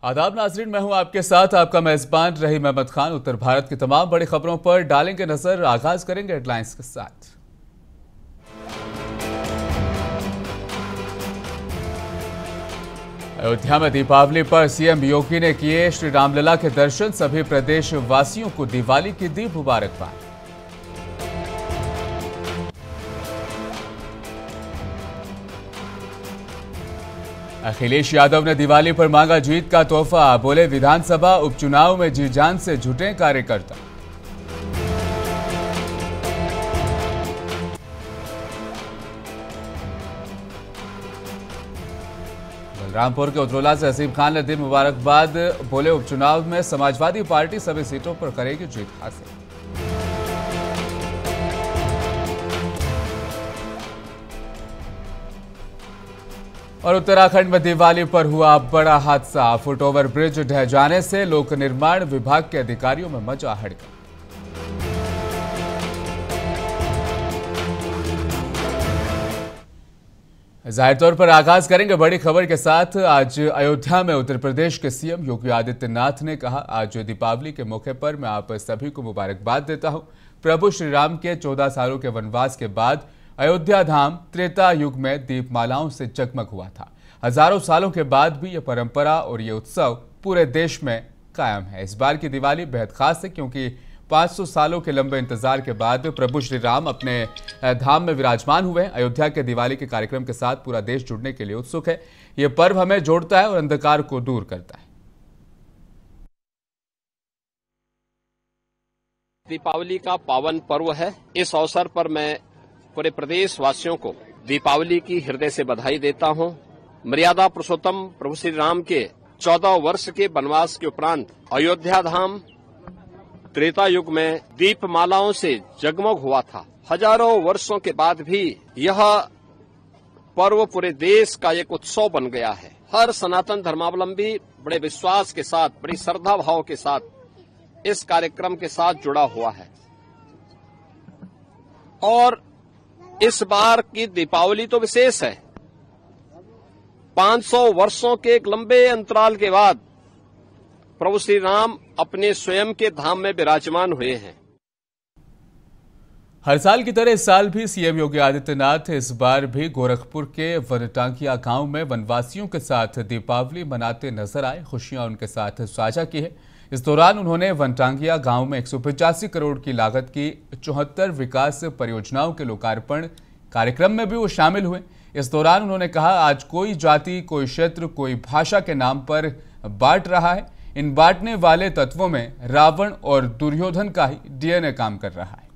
आदाब नाजरीन, मैं हूं आपके साथ आपका मेजबान रहीम अहमद खान। उत्तर भारत की तमाम बड़ी खबरों पर डालेंगे नजर। आगाज करेंगे हेडलाइंस के साथ। अयोध्या में दीपावली पर सीएम योगी ने किए श्री रामलला के दर्शन। सभी प्रदेश वासियों को दिवाली की दी मुबारकबाद। अखिलेश यादव ने दिवाली पर मांगा जीत का तोहफा। बोले विधानसभा उपचुनाव में जी जान से जुटे कार्यकर्ता। बलरामपुर के उतरौला से असीम खान ने दी मुबारकबाद। बोले उपचुनाव में समाजवादी पार्टी सभी सीटों पर करेगी जीत हासिल। और उत्तराखंड में दिवाली पर हुआ बड़ा हादसा। फुटओवर ब्रिज ढह जाने से लोक निर्माण विभाग के अधिकारियों में मचा हड़कंप। जाहिर तौर पर आगाज करेंगे बड़ी खबर के साथ। आज अयोध्या में उत्तर प्रदेश के सीएम योगी आदित्यनाथ ने कहा, आज दीपावली के मौके पर मैं आप सभी को मुबारकबाद देता हूं। प्रभु श्री राम के 14 सालों के वनवास के बाद अयोध्या धाम त्रेता युग में दीपमालाओं से जगमग हुआ था। हजारों सालों के बाद भी यह परंपरा और ये उत्सव पूरे देश में कायम है। इस बार की दिवाली बेहद खास है क्योंकि 500 सालों के लंबे इंतजार के बाद प्रभु श्री राम अपने धाम में विराजमान हुए हैं। अयोध्या के दिवाली के कार्यक्रम के साथ पूरा देश जुड़ने के लिए उत्सुक है। यह पर्व हमें जोड़ता है और अंधकार को दूर करता है। दीपावली का पावन पर्व है। इस अवसर पर मैं पूरे प्रदेश वासियों को दीपावली की हृदय से बधाई देता हूं। मर्यादा पुरुषोत्तम प्रभु श्री राम के 14 वर्ष के वनवास के उपरांत अयोध्या धाम त्रेता युग में दीपमालाओं से जगमग हुआ था। हजारों वर्षों के बाद भी यह पर्व पूरे देश का एक उत्सव बन गया है। हर सनातन धर्मावलंबी बड़े विश्वास के साथ, बड़ी श्रद्धा भाव के साथ इस कार्यक्रम के साथ जुड़ा हुआ है। और इस बार की दीपावली तो विशेष है। 500 वर्षों के एक लंबे अंतराल के बाद प्रभु श्री राम अपने स्वयं के धाम में विराजमान हुए हैं। हर साल की तरह इस साल भी सीएम योगी आदित्यनाथ इस बार भी गोरखपुर के वनटांगिया गांव में वनवासियों के साथ दीपावली मनाते नजर आए। खुशियां उनके साथ साझा की है। इस दौरान उन्होंने वनटांगिया गांव में 185 करोड़ की लागत की 74 विकास परियोजनाओं के लोकार्पण कार्यक्रम में भी वो शामिल हुए। इस दौरान उन्होंने कहा, आज कोई जाति, कोई क्षेत्र, कोई भाषा के नाम पर बांट रहा है। इन बांटने वाले तत्वों में रावण और दुर्योधन का ही डीएनए काम कर रहा है।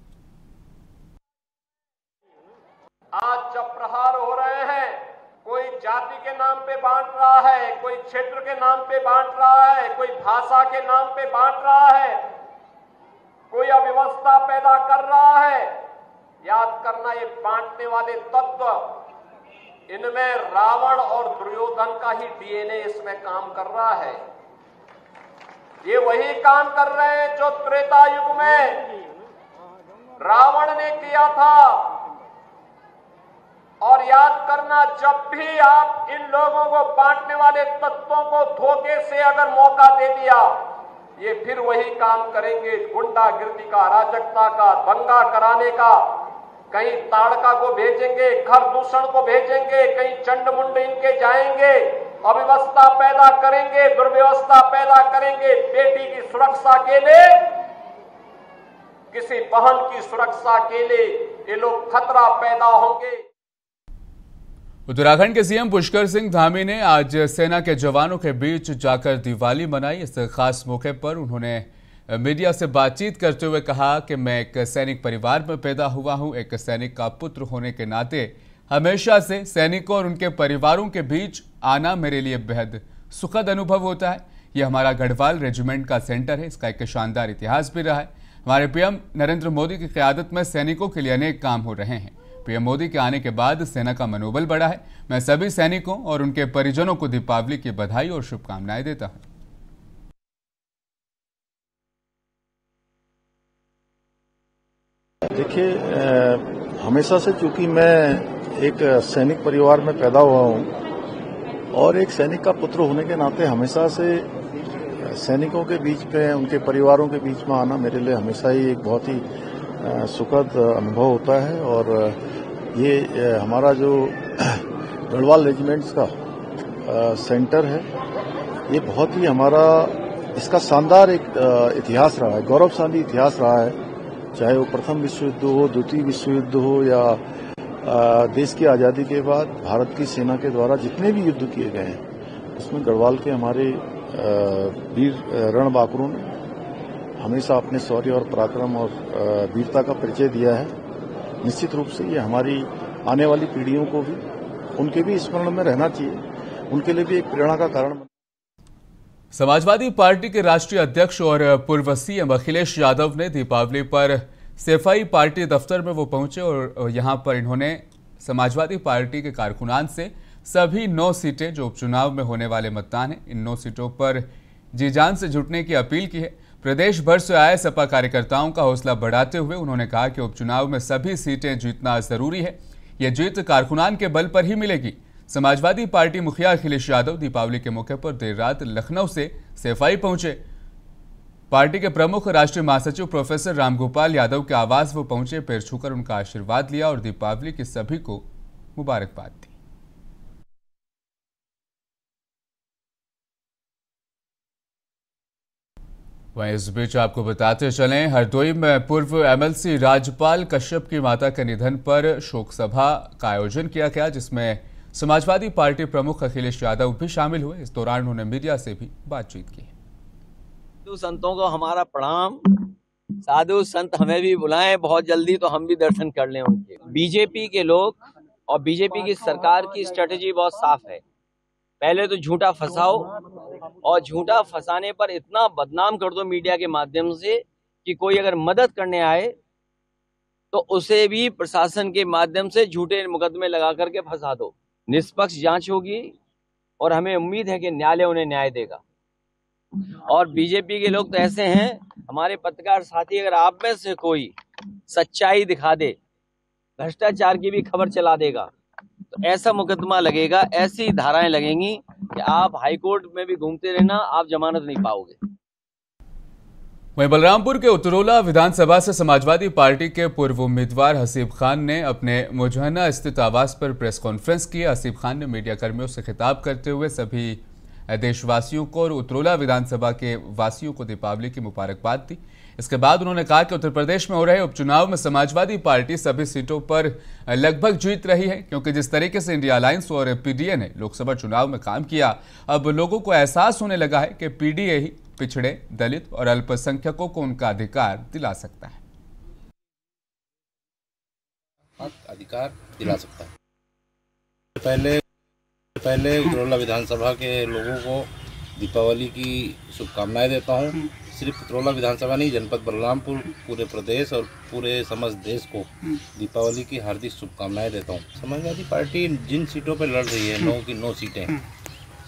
आज जब प्रहार हो रहे हैं, कोई जाति के नाम पे बांट रहा है, कोई क्षेत्र के नाम पे बांट रहा है, कोई भाषा के नाम पे बांट रहा है, कोई अव्यवस्था पैदा कर रहा है। याद करना, ये बांटने वाले तत्व, इनमें रावण और दुर्योधन का ही डीएनए इसमें काम कर रहा है। ये वही काम कर रहे हैं जो त्रेता युग में रावण ने किया था। और याद करना, जब भी आप इन लोगों को, बांटने वाले तत्वों को धोखे से अगर मौका दे दिया, ये फिर वही काम करेंगे, गुंडागिर्दी का, अराजकता का, दंगा कराने का। कहीं ताड़का को भेजेंगे, घर दूषण को भेजेंगे, कहीं चंड-मुंड इनके जाएंगे, अव्यवस्था पैदा करेंगे, दुर्व्यवस्था पैदा करेंगे। बेटी की सुरक्षा के लिए, किसी बहन की सुरक्षा के लिए ये लोग खतरा पैदा होंगे। उत्तराखंड के सीएम पुष्कर सिंह धामी ने आज सेना के जवानों के बीच जाकर दिवाली मनाई। इस खास मौके पर उन्होंने मीडिया से बातचीत करते हुए कहा कि मैं एक सैनिक परिवार में पैदा हुआ हूं। एक सैनिक का पुत्र होने के नाते हमेशा से सैनिकों और उनके परिवारों के बीच आना मेरे लिए बेहद सुखद अनुभव होता है। यह हमारा गढ़वाल रेजिमेंट का सेंटर है। इसका एक शानदार इतिहास भी रहा है। हमारे पीएम नरेंद्र मोदी की क़यादत में सैनिकों के लिए अनेक काम हो रहे हैं। पीएम मोदी के आने के बाद सेना का मनोबल बढ़ा है। मैं सभी सैनिकों और उनके परिजनों को दीपावली की बधाई और शुभकामनाएं देता हूं। देखिए, हमेशा से चूंकि मैं एक सैनिक परिवार में पैदा हुआ हूं और एक सैनिक का पुत्र होने के नाते हमेशा से सैनिकों के बीच में, उनके परिवारों के बीच में आना मेरे लिए हमेशा ही एक बहुत ही सुखद अनुभव होता है। और ये हमारा जो गढ़वाल रेजिमेंट्स का सेंटर है, ये बहुत ही हमारा इसका शानदार एक इतिहास रहा है, गौरवशाली इतिहास रहा है। चाहे वो प्रथम विश्व युद्ध हो, द्वितीय विश्व युद्ध हो, या देश की आज़ादी के बाद भारत की सेना के द्वारा जितने भी युद्ध किए गए हैं, उसमें गढ़वाल के हमारे वीर रणबांकुरों ने हमेशा अपने शौर्य और पराक्रम और वीरता का परिचय दिया है। निश्चित रूप से ये हमारी आने वाली पीढ़ियों को भी, उनके भी स्मरण में रहना चाहिए, उनके लिए भी एक प्रेरणा का कारण। समाजवादी पार्टी के राष्ट्रीय अध्यक्ष और पूर्व सीएम अखिलेश यादव ने दीपावली पर सफाई पार्टी दफ्तर में वो पहुंचे और यहां पर इन्होंने समाजवादी पार्टी के कारकुनान से सभी 9 सीटें जो उपचुनाव में होने वाले मतदान हैं, इन 9 सीटों पर जी जान से जुटने की अपील की है। प्रदेश भर से आए सपा कार्यकर्ताओं का हौसला बढ़ाते हुए उन्होंने कहा कि उपचुनाव में सभी सीटें जीतना जरूरी है, यह जीत कारकुनान के बल पर ही मिलेगी। समाजवादी पार्टी मुखिया अखिलेश यादव दीपावली के मौके पर देर रात लखनऊ से सफाई पहुंचे। पार्टी के प्रमुख राष्ट्रीय महासचिव प्रोफेसर रामगोपाल यादव के आवास वो पहुंचे, पैर छूकर उनका आशीर्वाद लिया और दीपावली की सभी को मुबारकबाद दी। वहीं इस बीच आपको बताते चलें, हरदोई में पूर्व एमएलसी राजपाल कश्यप की माता के निधन पर शोक सभा का आयोजन किया गया, जिसमें समाजवादी पार्टी प्रमुख अखिलेश यादव भी शामिल हुए। इस दौरान उन्होंने मीडिया से भी बातचीत की। साधु संतों को हमारा प्रणाम। साधु संत हमें भी बुलाएं बहुत जल्दी तो हम भी दर्शन कर लें उनके। बीजेपी के लोग और बीजेपी की सरकार की स्ट्रेटेजी बहुत साफ है। पहले तो झूठा फंसाओ और झूठा फंसाने पर इतना बदनाम कर दो मीडिया के माध्यम से कि कोई अगर मदद करने आए तो उसे भी प्रशासन के माध्यम से झूठे मुकदमे लगा करके फंसा दो। निष्पक्ष जांच होगी और हमें उम्मीद है कि न्यायालय उन्हें न्याय देगा। और बीजेपी के लोग तो ऐसे हैं, हमारे पत्रकार साथी, अगर आप में से कोई सच्चाई दिखा दे, भ्रष्टाचार की भी खबर चला देगा, तो ऐसा मुकदमा लगेगा, ऐसी धाराएं लगेंगी कि आप हाईकोर्ट में भी घूमते रहना, आप जमानत नहीं पाओगे। वहीं बलरामपुर के उतरोला विधानसभा से समाजवादी पार्टी के पूर्व उम्मीदवार हसीब खान ने अपने मुजहना स्थित आवास पर प्रेस कॉन्फ्रेंस की। हसीब खान ने मीडिया कर्मियों से खिताब करते हुए सभी देशवासियों को और उतरोला विधानसभा के वासियों को दीपावली की मुबारकबाद दी। इसके बाद उन्होंने कहा कि उत्तर प्रदेश में हो रहे उपचुनाव में समाजवादी पार्टी सभी सीटों पर लगभग जीत रही है, क्योंकि जिस तरीके से इंडिया अलायंस और पीडीए ने लोकसभा चुनाव में काम किया, अब लोगों को एहसास होने लगा है कि पीडीए ही पिछड़े, दलित और अल्पसंख्यकों को उनका अधिकार दिला सकता है। अधिकार दिला सकता है। पहले उतरोला विधानसभा के लोगों को दीपावली की शुभकामनाएं देता हूं। सिर्फ उतरोला विधानसभा नहीं, जनपद बलरामपुर, पूरे प्रदेश और पूरे समस्त देश को दीपावली की हार्दिक शुभकामनाएं देता हूं। समाजवादी पार्टी जिन सीटों पर लड़ रही है, 9 की 9 सीटें,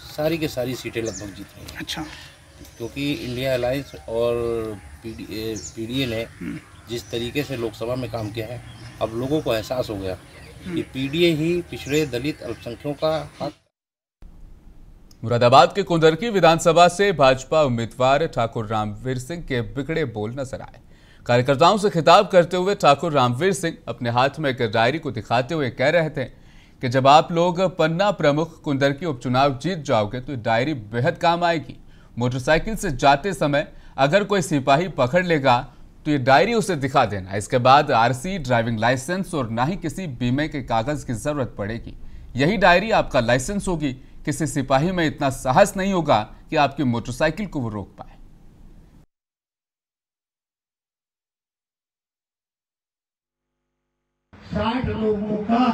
सारी की सारी सीटें लगभग जीत रही हैं। अच्छा, क्योंकि इंडिया अलायंस और पीडीए ने जिस तरीके से लोकसभा में काम किया है, अब लोगों को एहसास हो गया कि पीडीए ही पिछड़े, दलित, अल्पसंख्यकों का हक। मुरादाबाद के कुंदरकी विधानसभा से भाजपा उम्मीदवार ठाकुर रामवीर सिंह के बिगड़े बोल नजर आए। कार्यकर्ताओं से खिताब करते हुए ठाकुर रामवीर सिंह अपने हाथ में एक डायरी को दिखाते हुए कह रहे थे कि जब आप लोग पन्ना प्रमुख कुंदरकी उपचुनाव जीत जाओगे तो डायरी बेहद काम आएगी। मोटरसाइकिल से जाते समय अगर कोई सिपाही पकड़ लेगा तो ये डायरी उसे दिखा देना। इसके बाद आरसी, ड्राइविंग लाइसेंस और ना ही किसी बीमे के कागज की जरूरत पड़ेगी। यही डायरी आपका लाइसेंस होगी। किसी सिपाही में इतना साहस नहीं होगा कि आपकी मोटरसाइकिल को वो रोक पाए। 60 लोगों का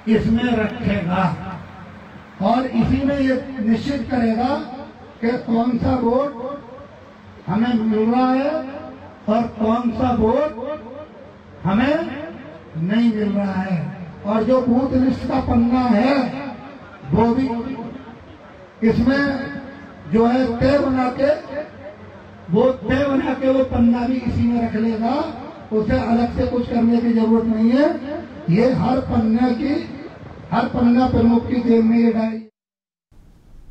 इसमें रखेगा और इसी में ये निश्चित करेगा कि कौन सा वोट हमें मिल रहा है और कौन सा वोट हमें नहीं मिल रहा है। और जो बूथ लिस्ट का पन्ना है वो भी इसमें जो है तय बना के वो पन्ना भी इसी में रख लेगा। उसे अलग से कुछ करने की जरूरत नहीं है। ये हर पन्ना प्रमुख की जेब में ये डायरी।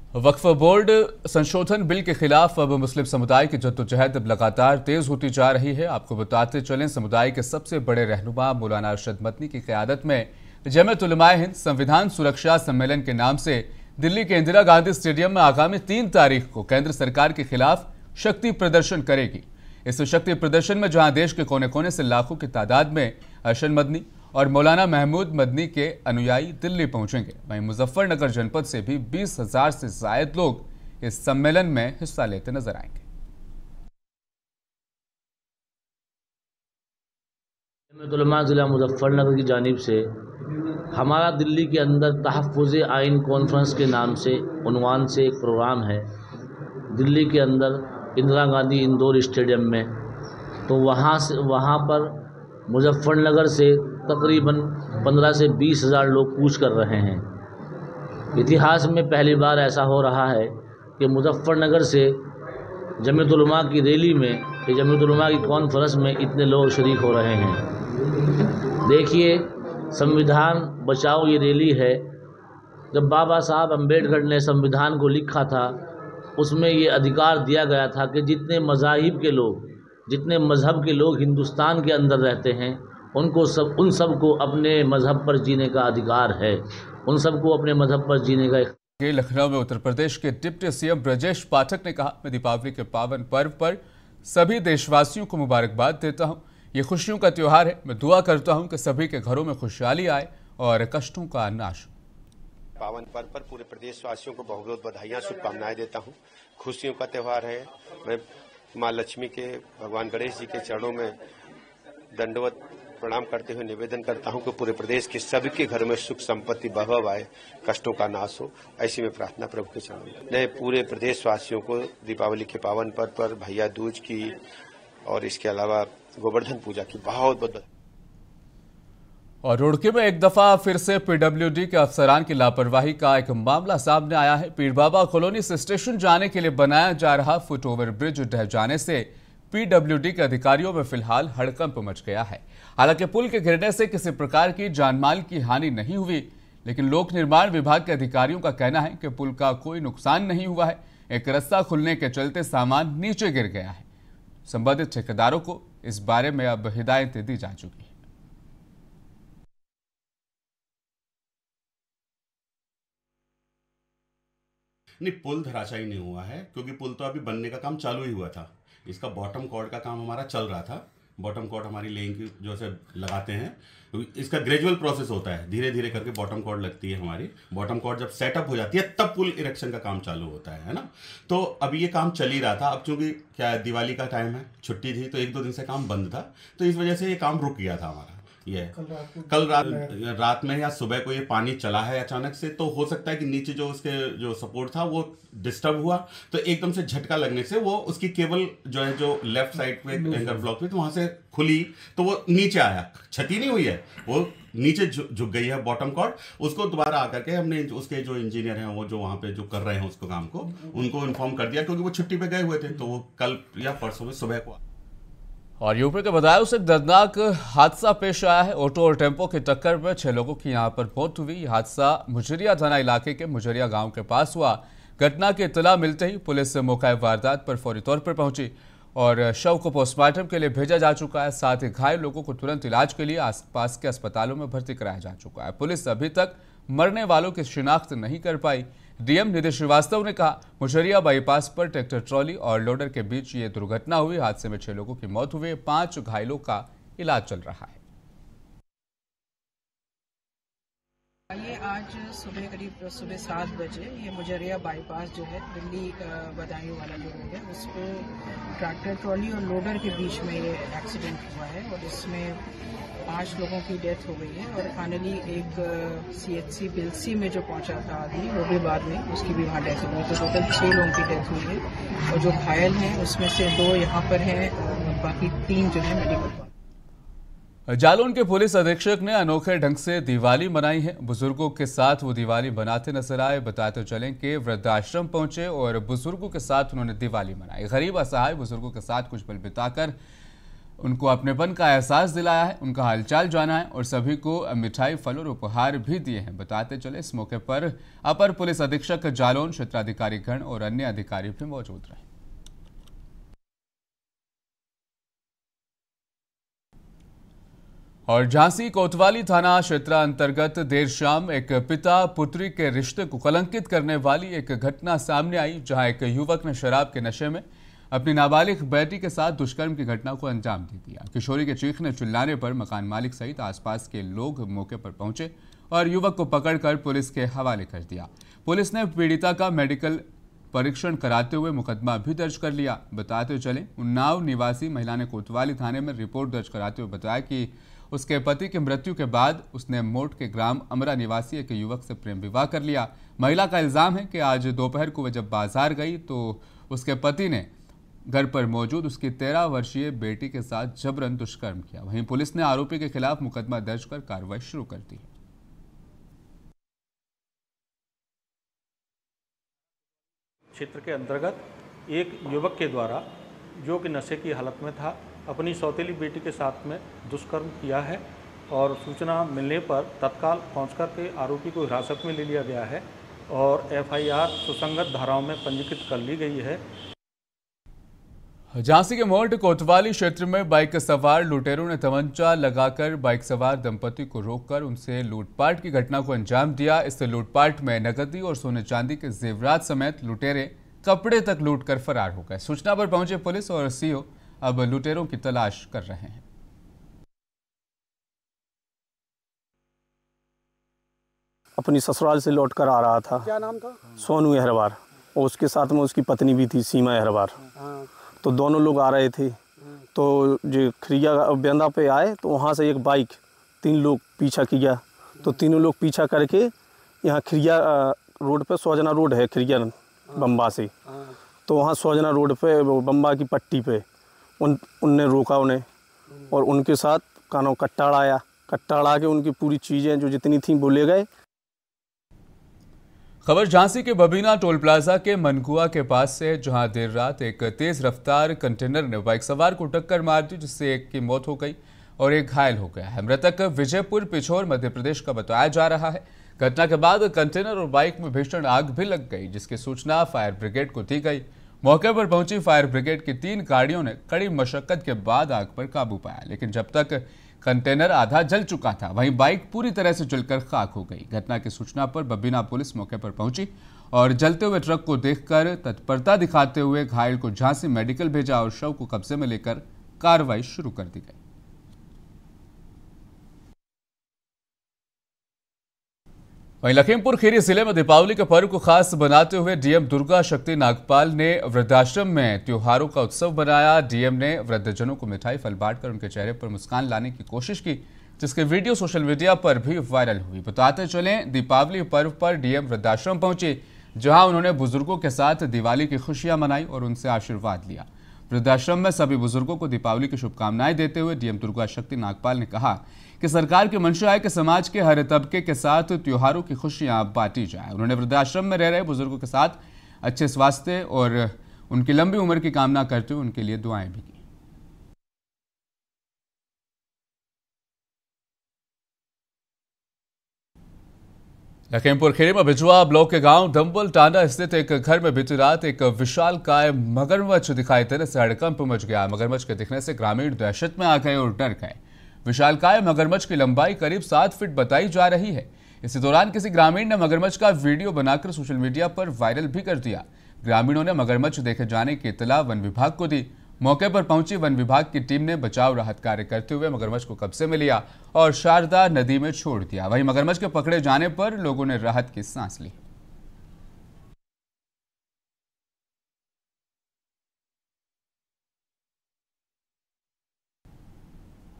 वक्फ बोर्ड संशोधन बिल के खिलाफ अब मुस्लिम समुदाय की जद्दोजहद अब लगातार तेज होती जा रही है। आपको बताते चलें, समुदाय के सबसे बड़े रहनुमा मौलाना अरशद मदनी की क़यादत में जमीयत उलमाए हिंद संविधान सुरक्षा सम्मेलन के नाम से दिल्ली के इंदिरा गांधी स्टेडियम में आगामी 3 तारीख को केंद्र सरकार के खिलाफ शक्ति प्रदर्शन करेगी। इस शक्ति प्रदर्शन में जहां देश के कोने कोने से लाखों की तादाद में अरशद मदनी और मौलाना महमूद मदनी के अनुयायी दिल्ली पहुंचेंगे, वहीं मुजफ्फरनगर जनपद से भी 20,000 से ज्यादा लोग इस सम्मेलन में हिस्सा लेते नजर आएंगे। जमीयत उलमा ज़िला मुजफ्फरनगर की जानिब से हमारा दिल्ली के अंदर तहफ़्फ़ुज़ आइन कॉन्फ्रेंस के नाम से उन्वान से एक प्रोग्राम है दिल्ली के अंदर इंदिरा गांधी इंडोर स्टेडियम में। तो वहाँ पर मुजफ्फरनगर से तकरीबन 15 से 20,000 लोग कूच कर रहे हैं। इतिहास में पहली बार ऐसा हो रहा है कि मुजफ्फरनगर से जमीयत उलमा की रैली में, जमीयत उलमा की कॉन्फ्रेंस में इतने लोग शरीक हो रहे हैं। देखिए, संविधान बचाओ ये रैली है। जब बाबा साहब अम्बेडकर ने संविधान को लिखा था, उसमें ये अधिकार दिया गया था कि जितने मज़ाहिब के लोग, जितने मज़हब के लोग हिंदुस्तान के अंदर रहते हैं, उन सब को अपने मज़हब पर जीने का अधिकार है, उन सब को अपने मज़हब पर जीने का। लखनऊ में उत्तर प्रदेश के डिप्टी सीएम ब्रजेश पाठक ने कहा, मैं दीपावली के पावन पर्व पर सभी देशवासियों को मुबारकबाद देता हूं। ये खुशियों का त्यौहार है। मैं दुआ करता हूं कि सभी के घरों में खुशहाली आए और कष्टों का नाश हो। पावन पर्व पर पूरे प्रदेशवासियों को बहुत बहुत बधाइयाँ, शुभकामनाएं देता हूँ। खुशियों का त्यौहार है। मैं माँ लक्ष्मी के, भगवान गणेश जी के चरणों में दंडवत प्रणाम करते हुए निवेदन करता हूं कि पूरे प्रदेश के सभी के घर में सुख संपत्ति वैभव आए, कष्टों का नाश हो। ऐसी में प्रार्थना प्रभु के चरणों में। मैं पूरे प्रदेशवासियों को दीपावली के पावन पर्व पर भैया दूज की और इसके अलावा गोवर्धन पूजा की बहुत बहुत। और रुड़की में एक दफा फिर से पीडब्ल्यूडी के अफसरान की लापरवाही का एक मामला सामने आया है। पीर बाबा कॉलोनी से स्टेशन जाने के लिए बनाया जा रहा फुट ओवर ब्रिज ढह जाने से पीडब्ल्यूडी के अधिकारियों में फिलहाल हड़कंप मच गया है। हालांकि पुल के गिरने से किसी प्रकार की जानमाल की हानि नहीं हुई, लेकिन लोक निर्माण विभाग के अधिकारियों का कहना है कि पुल का कोई नुकसान नहीं हुआ है। एक रास्ता खुलने के चलते सामान नीचे गिर गया है। संबंधित ठेकेदारों को इस बारे में अब हिदायतें दी जा चुकी है। नहीं, पुल धराशायी नहीं हुआ है, क्योंकि पुल तो अभी बनने का काम चालू ही हुआ था। इसका बॉटम कॉर्ड का काम हमारा चल रहा था। बॉटम कॉर्ड हमारी लेइंग की जो से लगाते हैं, इसका ग्रेजुअल प्रोसेस होता है, धीरे धीरे करके बॉटम कॉर्ड लगती है हमारी। बॉटम कॉर्ड जब सेटअप हो जाती है तब पुल इरेक्शन का काम चालू होता है ना। तो अभी ये काम चल ही रहा था। अब चूंकि क्या है, दिवाली का टाइम है, छुट्टी थी, तो 1-2 दिन से काम बंद था, तो इस वजह से ये काम रुक गया था हमारा। ये कल रात में या सुबह को ये पानी चला है अचानक से, तो हो सकता है कि नीचे जो उसके जो सपोर्ट था वो डिस्टर्ब हुआ, तो एकदम से झटका लगने से वो उसकी केबल जो है, जो लेफ्ट साइड पे एंकर ब्लॉक पे, तो वहां से खुली, तो वो नीचे आया। क्षति नहीं हुई है, वो नीचे झुक गई है बॉटम कॉर्ड। उसको दोबारा आकर के हमने उसके जो इंजीनियर हैं, वो जो वहां पे जो कर रहे हैं उसको काम को, उनको इन्फॉर्म कर दिया, क्योंकि वो छुट्टी पे गए हुए थे, तो वो कल या परसों में सुबह को। और यूपी के बदायूं से दर्दनाक हादसा पेश आया है। ऑटो और टेम्पो की टक्कर में 6 लोगों की यहां पर मौत हुई। यह हादसा मुजरिया थाना इलाके के मुजरिया गांव के पास हुआ। घटना की इत्तला मिलते ही पुलिस मौका वारदात पर फौरी तौर पर पहुंची और शव को पोस्टमार्टम के लिए भेजा जा चुका है। साथ ही घायल लोगों को तुरंत इलाज के लिए आसपास के अस्पतालों में भर्ती कराया जा चुका है। पुलिस अभी तक मरने वालों की शिनाख्त नहीं कर पाई। डीएम निधि श्रीवास्तव ने कहा, मुशरिया बाईपास पर ट्रैक्टर ट्रॉली और लोडर के बीच ये दुर्घटना हुई। हादसे में 6 लोगों की मौत हुई, 5 घायलों का इलाज चल रहा है। ये आज सुबह करीब सुबह 7 बजे ये मुजरिया बाईपास जो है दिल्ली बदायूं वाला जो रोड है, उसको ट्रैक्टर ट्रॉली और लोडर के बीच में ये एक्सीडेंट हुआ है और इसमें 5 लोगों की डेथ हो गई है और फाइनली एक CHC बिलसी में जो पहुंचा था आदमी, वो भी बाद में उसकी भी वहाँ डेथ हो गई। तो टोटल 6 लोगों की डेथ हुई है और जो घायल हैं उसमें से 2 यहाँ पर हैं और बाकी 3 जो है मेडिकल। जालौन के पुलिस अधीक्षक ने अनोखे ढंग से दिवाली मनाई है। बुजुर्गों के साथ वो दिवाली मनाते नजर आए। बताते चलें कि वृद्धाश्रम पहुंचे और बुजुर्गों के साथ उन्होंने दिवाली मनाई। गरीब असहाय बुजुर्गों के साथ कुछ पल बिताकर उनको अपनेपन का एहसास दिलाया है, उनका हालचाल जाना है और सभी को मिठाई, फल और उपहार भी दिए हैं। बताते चले इस मौके पर अपर पुलिस अधीक्षक जालौन, क्षेत्राधिकारी गण और अन्य अधिकारी भी मौजूद रहे। और झांसी कोतवाली थाना क्षेत्र अंतर्गत देर शाम एक पिता पुत्री के रिश्ते को कलंकित करने वाली एक घटना सामने आई, जहां एक युवक ने शराब के नशे में अपनी नाबालिग बेटी के साथ दुष्कर्म की घटना को अंजाम दे दिया। किशोरी के चीखने चिल्लाने पर मकान मालिक सहित आसपास के लोग मौके पर पहुंचे और युवक को पकड़कर पुलिस के हवाले कर दिया। पुलिस ने पीड़िता का मेडिकल परीक्षण कराते हुए मुकदमा भी दर्ज कर लिया। बताते चले उन्नाव निवासी महिला ने कोतवाली थाने में रिपोर्ट दर्ज कराते हुए बताया कि उसके पति की मृत्यु के बाद उसने मोट के ग्राम अमरा निवासी एक युवक से प्रेम विवाह कर लिया। महिला का इल्जाम है कि आज दोपहर को वह जब बाजार गई तो उसके पति ने घर पर मौजूद उसकी 13 वर्षीय बेटी के साथ जबरन दुष्कर्म किया। वहीं पुलिस ने आरोपी के खिलाफ मुकदमा दर्ज कर कार्रवाई शुरू कर दी। क्षेत्र के अंतर्गत एक युवक के द्वारा, जो कि नशे की हालत में था, अपनी सौतेली बेटी के साथ में दुष्कर्म किया है और सूचना मिलने पर तत्काल पहुंचकर के आरोपी को हिरासत में ले लिया गया है और FIR सुसंगत धाराओं में पंजीकृत कर ली गई है। झांसी के मोट कोतवाली क्षेत्र में बाइक सवार लुटेरों ने तमंचा लगाकर बाइक सवार दंपति को रोककर उनसे लूटपाट की घटना को अंजाम दिया। इस लूटपाट में नकदी और सोने चांदी के जेवरात समेत लुटेरे कपड़े तक लूटकर फरार हो गए। सूचना पर पहुंचे पुलिस और CO अब लुटेरों की तलाश कर रहे हैं। अपनी ससुराल से लौट कर आ रहा था। क्या नाम था? सोनू अहरवार, और उसके साथ में उसकी पत्नी भी थी, सीमा अहरवार। तो दोनों लोग आ रहे थे। तो जो खरिया बेंदा पे आए तो वहाँ से एक बाइक 3 लोग पीछा किया। तो तीनों लोग पीछा करके यहाँ खरिया रोड पे, सोजना रोड है खरिया बम्बा से, तो वहाँ सोजना रोड पे बम्बा की पट्टी पे उनने रोका उन्हें और उनके साथ कानों कट्टा अड़ा के उनकी पूरी चीज़ें जो जितनी थी वो ले गए। खबर झांसी के बबीना टोल प्लाजा के मनकुआ के पास से, जहां देर रात एक तेज रफ्तार कंटेनर ने बाइक सवार को टक्कर मार दी, जिससे एक की मौत हो गई और एक घायल हो गया है। मृतक विजयपुर पिछोर मध्य प्रदेश का बताया जा रहा है। घटना के बाद कंटेनर और बाइक में भीषण आग भी लग गई, जिसकी सूचना फायर ब्रिगेड को दी गई। मौके पर पहुंची फायर ब्रिगेड की 3 गाड़ियों ने कड़ी मशक्कत के बाद आग पर काबू पाया, लेकिन जब तक कंटेनर आधा जल चुका था, वहीं बाइक पूरी तरह से जलकर खाक हो गई। घटना की सूचना पर बबीना पुलिस मौके पर पहुंची और जलते हुए ट्रक को देखकर तत्परता दिखाते हुए घायल को झांसी मेडिकल भेजा और शव को कब्जे में लेकर कार्रवाई शुरू कर दी गई। वहीं लखीमपुर खीरी जिले में दीपावली के पर्व को खास बनाते हुए डीएम दुर्गा शक्ति नागपाल ने वृद्धाश्रम में त्योहारों का उत्सव बनाया। डीएम ने वृद्धजनों को मिठाई फल बांटकर उनके चेहरे पर मुस्कान लाने की कोशिश की, जिसके वीडियो सोशल मीडिया पर भी वायरल हुई। बताते चलें दीपावली पर्व पर डीएम वृद्धाश्रम पहुंचे, जहां उन्होंने बुजुर्गों के साथ दिवाली की खुशियां मनाई और उनसे आशीर्वाद लिया। वृद्धाश्रम में सभी बुजुर्गों को दीपावली की शुभकामनाएं देते हुए डीएम दुर्गा शक्ति नागपाल ने कहा कि सरकार की मंशा है कि समाज के हर तबके के साथ त्योहारों की खुशियां बांटी जाए। उन्होंने वृद्धाश्रम में रह रहे बुजुर्गों के साथ अच्छे स्वास्थ्य और उनकी लंबी उम्र की कामना करते हुए उनके लिए दुआएं भी की। लखीमपुर खीरी में बिजवा ब्लॉक के गांव दम्बल टांडा स्थित एक घर में बीती रात एक विशालकाय मगरमच्छ दिखाई देने से हड़कंप मच गया। मगरमच्छ के दिखने से ग्रामीण दहशत में आ गए और डर गए। विशालकाय मगरमच्छ की लंबाई करीब 7 फीट बताई जा रही है। इसी दौरान किसी ग्रामीण ने मगरमच्छ का वीडियो बनाकर सोशल मीडिया पर वायरल भी कर दिया। ग्रामीणों ने मगरमच्छ देखे जाने की इत्तला वन विभाग को दी। मौके पर पहुंची वन विभाग की टीम ने बचाव राहत कार्य करते हुए मगरमच्छ को कब्जे में लिया और शारदा नदी में छोड़ दिया। वहीं मगरमच्छ के पकड़े जाने पर लोगों ने राहत की सांस ली।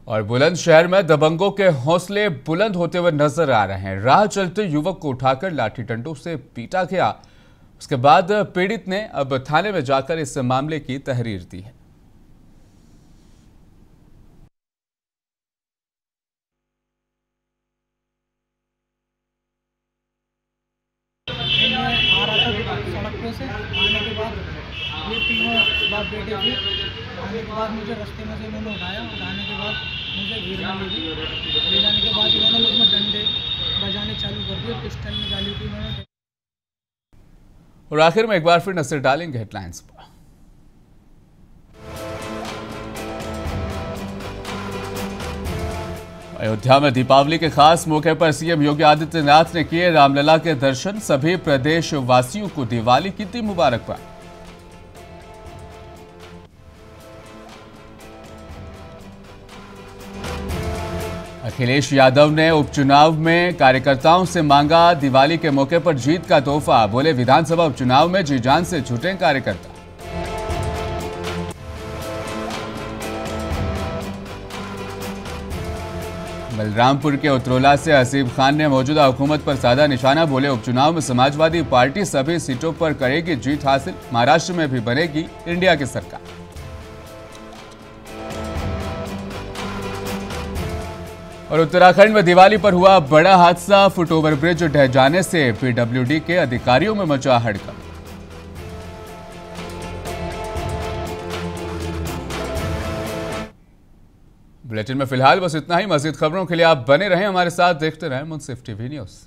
और बुलंदशहर में दबंगों के हौसले बुलंद होते हुए नजर आ रहे हैं। राह चलते युवक को उठाकर लाठी डंडों से पीटा गया। उसके बाद पीड़ित ने अब थाने में जाकर इस मामले की तहरीर दी है। आ रहा था सड़क पे से, आने के बाद ये तीनों बाप बेटे थे। आने के उसके बाद मुझे रास्ते में से इन्होंने उठाया, उठाने के बाद मुझे घेर में ले जाने के बाद इन्होंने मुझ में डंडे बजाने चालू कर दिए, पिस्टल निकाली थी इन्होंने। और आखिर में एक बार फिर नजर डालेंगे हेडलाइंस पर। अयोध्या में दीपावली के खास मौके पर सीएम योगी आदित्यनाथ ने किए रामलला के दर्शन, सभी प्रदेश वासियों को दिवाली की दी मुबारकबाद। अखिलेश यादव ने उपचुनाव में कार्यकर्ताओं से मांगा दिवाली के मौके पर जीत का तोहफा, बोले विधानसभा उपचुनाव में जी जान से जुटे कार्यकर्ता। बलरामपुर के उतरोला से हसीब खान ने मौजूदा हुकूमत पर साधा निशाना, बोले उपचुनाव में समाजवादी पार्टी सभी सीटों पर करेगी जीत हासिल, महाराष्ट्र में भी बनेगी इंडिया की सरकार। और उत्तराखंड में दिवाली पर हुआ बड़ा हादसा, फुटओवर ब्रिज ढह जाने से पीडब्ल्यूडी के अधिकारियों में मचा हड़कंप। बुलेटिन में फिलहाल बस इतना ही। मज़ीद खबरों के लिए आप बने रहें हमारे साथ, देखते रहें मुंसिफ टीवी न्यूज़।